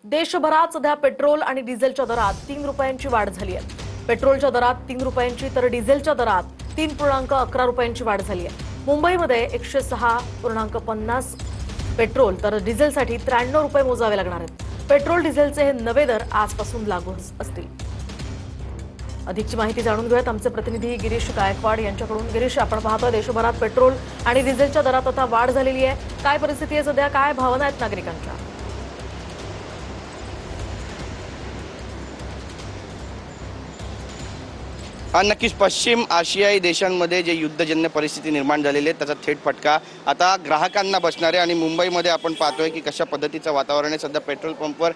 देशभरात सध्या पेट्रोल आणि डिझेलच्या दरात 3 रुपयांची वाढ झाली आहे. पेट्रोलच्या दरात 3 रुपयांची तर डिझेलच्या दरात 3.11 रुपयांची वाढ झाली आहे. मुंबईमध्ये 106.50 पेट्रोल तर डिझेलसाठी 93 रुपये मोजावे लागणार आहेत. पेट्रोल डिझेलचे हे नवे दर आजपासून लागू असतील. अधिकची माहिती जाणून घेऊयात आमचे प्रतिनिधी गिरीश गायकवाड यांच्याकडून. गिरीश, आपण पाहतोय देशभरात पेट्रोल आणि डिझेलच्या दरात आता वाढ झालेली आहे. काय परिस्थिती आहे सध्या, काय भावना आहेत नागरिकांच्या? नक्कीच पश्चिम आशियाई देशांमध्ये जे युद्धजन्य परिस्थिती निर्माण झालेली आहे त्याचा थेट फटका आता ग्राहकांना बसणार आहे. आणि मुंबईमध्ये आपण पाहतोय की कशा पद्धतीचं वातावरण आहे. सध्या पेट्रोल पंपवर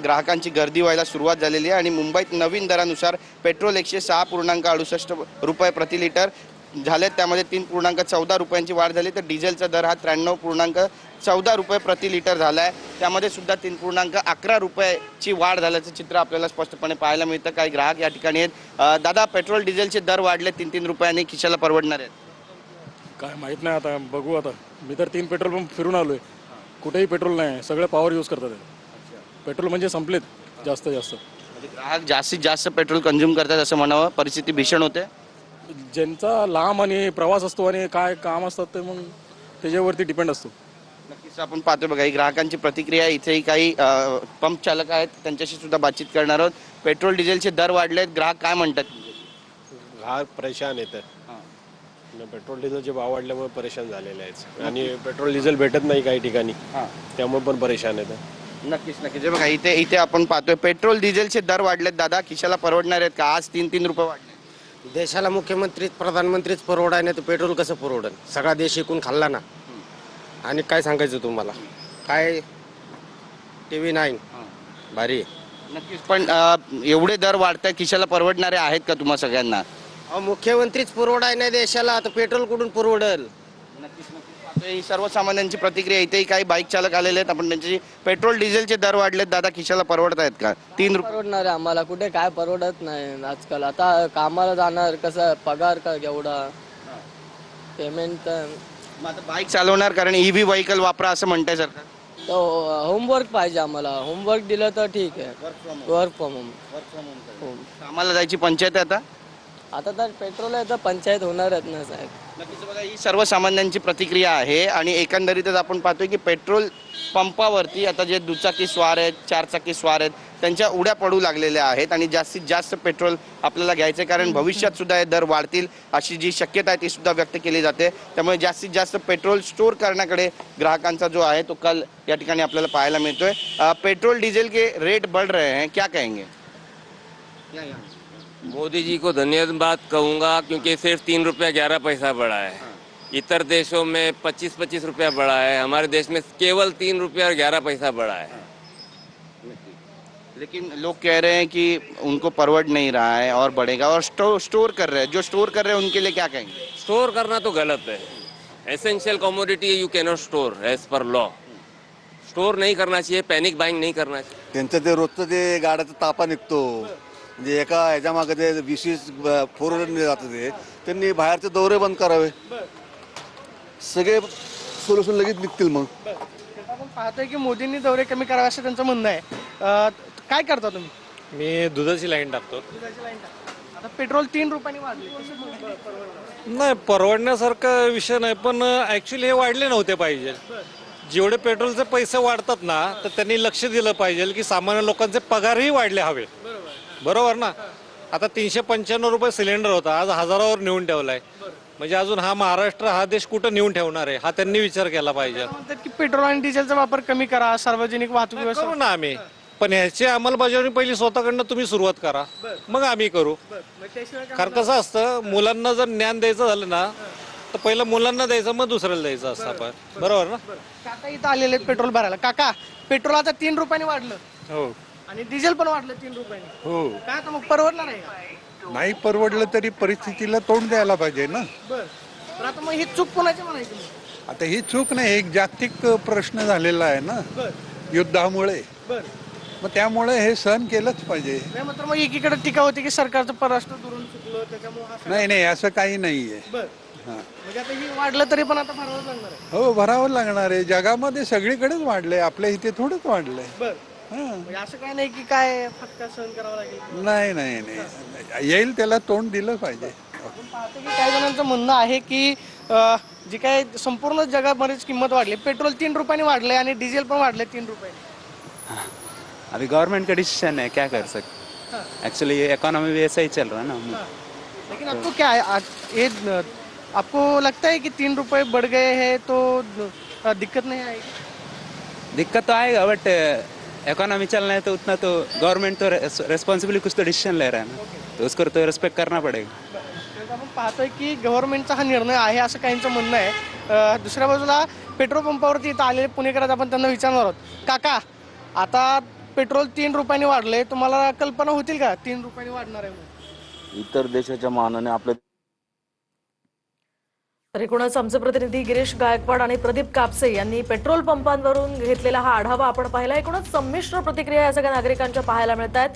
ग्राहकांची गर्दी व्हायला सुरुवात झालेली आहे. आणि मुंबईत नवीन दरानुसार पेट्रोल 106.68 रुपये प्रति लिटर झाले, त्यामध्ये 3.14 रुपयांची वाढ झाली. तर डिझेलचा दर हा 93.14 रुपये प्रति लिटर झाला आहे. त्यामध्ये सुद्धा 3.11 रुपयाची वाढ झाल्याचं चित्र आपल्याला स्पष्टपणे पाहायला मिळतं. काही ग्राहक या ठिकाणी आहेत. दादा, पेट्रोल डिझेलचे दर वाढले 3-3 रुपयांनी, खिशाला परवडणार आहेत? काय माहीत नाही, आता बघू. आता मी तर 3 पेट्रोल पंप फिरून आलोय, कुठेही पेट्रोल नाही, सगळे पॉवर यूज करतात. पेट्रोल म्हणजे संपलेत जास्त म्हणजे ग्राहक जास्तीत जास्त पेट्रोल कंझ्युम करतात असं म्हणावं. परिस्थिती भीषण होते. ज्यांचा लांब आणि प्रवास असतो आणि काय काम असतात ते मग त्याच्यावरती डिपेंड असतो. नक्कीच आपण पाहतोय बघा, ही ग्राहकांची प्रतिक्रिया. इथेही काही पंप चालक आहेत, त्यांच्याशी सुद्धा बातचीत करणार आहोत. पेट्रोल डिझेलचे दर वाढलेत, ग्राहक काय म्हणतात? ग्राहक परेशान येत आहे. पेट्रोल डिझेलचे भाव वाढल्यामुळे परेशान झालेले आहेत आणि पेट्रोल डिझेल भेटत नाही काही ठिकाणी, त्यामुळे पण परेशान येतं. नक्कीच नक्कीच. हे बघा, इथे आपण पाहतोय पेट्रोल डिझेलचे दर वाढलेत. दादा, खिशाला परवडणार आहेत का? आज 3-3 रुपये वाढले. देशाला मुख्यमंत्री प्रधानमंत्रीच परवडाय नाही तर पेट्रोल कसं परवडेल? सगळा देश एकूण खाल्ला ना. आणि काय सांगायचं तुम्हाला, काय TV9 भारी. नक्कीच, पण एवढे दर वाढताय, खिशाला परवडणारे आहेत का तुम्हा सगळ्यांना? मुख्यमंत्रीच परवडाय नाही देशाला तर पेट्रोल कुठून परवडेल? नक्कीच ही सर्वसामान्यांची प्रतिक्रिया. इथेही काही बाईक चालक आलेले आहेत, आपण त्यांची. पेट्रोल डिझेलचे दर वाढलेत, दादा, खिशाला परवडत आहेत का? 3 रुपये परवडणार आहे आम्हाला, कुठे काय परवडत नाही आजकाल. आता कामाला जाणार कसं, पगार का एवढा, पेमेंट. मग आता बाईक चालवणार, कारण EV व्हेकल वापरा असं म्हणताय सरकार. तो होमवर्क पाहिजे आम्हाला, होमवर्क दिलं तर ठीक आहे. Work from home. कामाला जायची पंचायत आहे आता तर पेट्रोल आहे तर पंचायत होणारच ना साहेब. नक्कीच बघा, ही सर्वसामान्यांची प्रतिक्रिया आहे. आणि एकंदरीतच आपण पाहतोय की पेट्रोल पंपावरती आता जे दुचाकी स्वार आहेत, 4 चाकी स्वार आहेत, त्यांच्या उड्या पडू लागलेल्या आहेत. आणि जास्तीत जास्त पेट्रोल आपल्याला घ्यायचं आहे, कारण भविष्यात सुद्धा हे दर वाढतील अशी जी शक्यता आहे ती सुद्धा व्यक्त केली जाते. त्यामुळे जास्तीत जास्त पेट्रोल स्टोअर करण्याकडे ग्राहकांचा जो आहे तो कल या ठिकाणी आपल्याला पाहायला मिळतोय. पेट्रोल डीजल के रेट बढ़ रहे हैं, क्या कहेंगे? मोदी जी को धन्यवाद कहूँगा, क्योंकि सिर्फ 3 रुपया 11 पैसा बढ़ा है. इतर देशों में 25-25 रुपया बढ़ा है, हमारे देश में केवल 3 रुपया और 11 पैसा बढ़ा है. लेकिन लोग कह रहे हैं कि उनको परवड़ नहीं रहा है और बढ़ेगा, और स्टोर कर रहे हैं. जो स्टोर कर रहे हैं उनके लिए क्या कहेंगे? स्टोर करना तो गलत है. Essential commodity you can not store as per law. Store नहीं करना चाहिए, पैनिक बाइंग नहीं करना चाहिए. त्यांचं ते रोजचं ते गाड्याचा तापा निघतो, म्हणजे एका ह्याच्यामागे ते 20 4 व्हीलर जातं, ते त्यांनी बाहेरचे दौरे बंद करावे, सगळे सोल्युशन लगेच निघतील. मग आपण पाहतोय की मोदींनी दौरे कमी करावे असं त्यांचं म्हणणं आहे. काय करता तुम्ही? मी दुधाची लाईन टाकतो. दुधाची लाईन टाकता. आता पेट्रोल 3 रुपयांनी वाढले, कसं परवडणार? नाही, परवडण्यासारखा विषय नाही, पण ॲक्च्युली हे वाढले नव्हते पाहिजे. जेवढे पेट्रोलचे पैसे वाढतात ना, तर त्यांनी लक्ष दिलं पाहिजे की सामान्य लोकांचे पगारही वाढले हवे. बरोबर ना? आता 395 रुपये सिलेंडर होता, आज 1000वर नेऊन ठेवलाय. म्हणजे अजून हा महाराष्ट्र, हा देश कुठं नेऊन ठेवणार आहे, हा त्यांनी विचार केला पाहिजे. म्हणतात की पेट्रोल आणि डिझेलचा वापर कमी करा, सार्वजनिक वाहतूक करू व्यवस्था. ना आम्ही, पण ह्याची अंमलबजावणी पहिली स्वतःकडनं तुम्ही सुरुवात करा, मग आम्ही करू. कारण कसं असतं, मुलांना जर ज्ञान द्यायचं झालं ना तर पहिलं मुलांना द्यायचं, मग दुसऱ्याला द्यायचं असतं आपण. बरोबर ना? काका इथं आलेले आहेत पेट्रोल भरायला. काका, पेट्रोल आता 3 रुपयांनी वाढलं. हो आणि डिझेल पण वाढलं 3 रुपयांनी. हो. काय आता मग परवडणार आहे का? नाही परवडलं तरी परिस्थितीला तोंड द्यायला पाहिजे ना. तर आता मग ही चूक कोणाची म्हणायची मग? आता ही चूक नाही, एक जागतिक प्रश्न झालेला आहे ना युद्धामुळे. मग त्यामुळे हे सहन केलंच पाहिजे. नाही मात्र मग एकीकडे टीका होती की सरकारचं परराष्ट्र धोरण चुकलं, त्याच्यामुळे नाही असं काही नाहीये. म्हणजे आता ही वाढलं तरी पण आता भरावं लागणार आहे. हो, भरावं लागणार आहे. जगामध्ये सगळीकडेच वाढलंय, आपल्या इथे थोडंच वाढलंय. म्हणजे असं काय नाही की काय फटका सहन करावा लागेल. नाही नाही नाही, येईल त्याला तोंड दिलं पाहिजे. आपण पाहतो की काही जणांचं म्हणणं आहे की जी काय संपूर्ण जगामध्येच किंमत वाढली, पेट्रोल 3 रुपयांनी वाढले आणि डिझेल पण वाढले 3 रुपये. अभी गवर्नमेंट का डिसीजन है, क्या कर सकते. एक्चुअली ये इकोनॉमी भी ऐसा ही चल रहा है ना. लेकिन आपको क्या है ये आपको लगता है कि 3 रुपए बढ़ गए हैं तो दिक्कत नहीं आएगी? दिक्कत तो आएगा, बट इकोनॉमी चलना है तो उतना तो गवर्नमेंट तो रेस्पॉन्सिबली कुछ तो डिसीजन ले रहा है ना, तो उसको तो रिस्पेक्ट करना पड़ेगा. तर आपण पाहतोय की गव्हर्नमेंटचा हा निर्णय आहे असं काहींचं म्हणणं आहे. दुसऱ्या बाजूला पेट्रोल पंपावरती इथं आलेले पुणेकरात आपण त्यांना विचारणार आहोत. काका, आता पेट्रोल 3 रुपयांनी वाढले, तुम्हाला कल्पना होतील का 3 रुपयांनी वाढणार आहे म्हणून? इतर देशाच्या मानाने आपल्या तर एकूणच आमचे प्रतिनिधी गिरीश गायकवाड आणि प्रदीप कापसे यांनी पेट्रोल पंपांवरून घेतलेला हा आढावा आपण पाहिला. एकूणच संमिश्र प्रतिक्रिया या सगळ्या नागरिकांच्या पाहायला मिळत आहेत.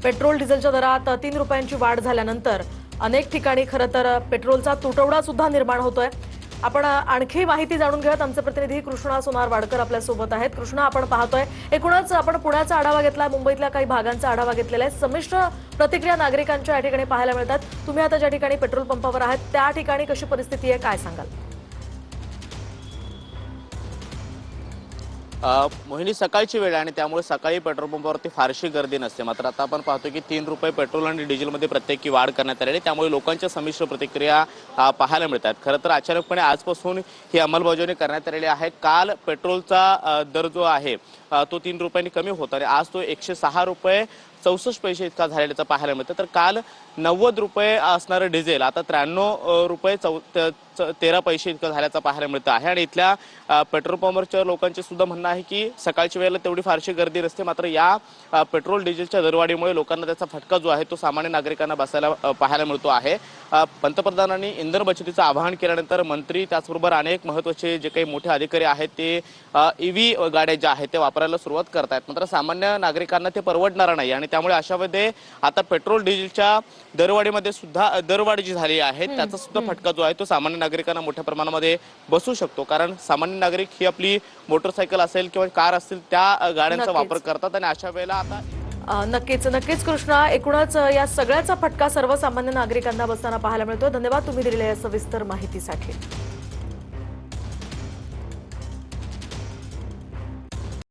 पेट्रोल डिझेलच्या दरात 3 रुपयांची वाढ झाल्यानंतर अनेक ठिकाणी खरं तर पेट्रोलचा तुटवडा सुद्धा निर्माण होतोय. आपण आणखी माहिती जाणून घेऊयात. आमचे प्रतिनिधी कृष्णा सोनार वाडकर आपल्या सोबत आहेत. कृष्णा, आपण पाहतोय एकूणच आपण पुण्याचा आढावा घेतला, मुंबईतल्या काही भागांचा आढावा घेतलेला आहे. संमिश्र प्रतिक्रिया नागरिकांच्या या ठिकाणी पाहायला मिळतात. तुम्ही आता ज्या ठिकाणी पेट्रोल पंपावर आहात त्या ठिकाणी कशी परिस्थिती आहे, काय सांगाल? मोहिनी, सकाळची वेळ आहे आणि त्यामुळे सकाळी पेट्रोल पंपावरती फारशी गर्दी नसते. मात्र आता आपण पाहतो की 3 रुपये पेट्रोल आणि डिझेलमध्ये प्रत्येकी वाढ करण्यात आलेली, त्यामुळे लोकांच्या संमिश्र प्रतिक्रिया पाहायला मिळतात. खरं तर अचानकपणे आजपासून ही अंमलबजावणी करण्यात आलेली आहे. काल पेट्रोलचा दर जो आहे तो 3 रुपयांनी कमी होता आणि आज तो 106 रुपये 64 पैसे इतका झालेल्याचं पाहायला मिळतं. तर काल 90 रुपये असणारं डिझेल आता 93 रुपये 13 पैसे इतकं झाल्याचं पाहायला मिळतं आहे. आणि इथल्या पेट्रोल पंपवरच्या लोकांचे सुद्धा म्हणणं आहे की सकाळच्या वेळेला तेवढी फारशी गर्दी नसते, मात्र या पेट्रोल डिझेलच्या दरवाढीमुळे लोकांना त्याचा फटका जो आहे तो सामान्य नागरिकांना बसायला पाहायला मिळतो आहे. पंतप्रधानांनी इंधन बचतीचं आवाहन केल्यानंतर मंत्री त्याचबरोबर अनेक महत्त्वाचे जे काही मोठे अधिकारी आहेत ते EV गाड्या ज्या आहेत ते वापरायला सुरुवात करतायत. मात्र सामान्य नागरिकांना ते परवडणार नाही आणि त्यामुळे अशामध्ये आता पेट्रोल डिझेलच्या दरवाढीमध्ये सुद्धा दरवाढ जी झाली आहे त्याचा सुद्धा फटका जो आहे तो सामान्य नागरिकांना मोठ्या प्रमाणामध्ये बसू शकतो. कारण सामान्य नागरिक ही आपली मोटरसायकल असेल किंवा कार असतील त्या गाड्यांचा वापर करतात आणि अशा वेळेला आता नक्कीच कृष्णा, एकूणच या सगळ्याचा फटका सर्वसामान्य नागरिकांना बसताना पाहायला मिळतोय. धन्यवाद तुम्ही दिलेल्या या सविस्तर माहितीसाठी.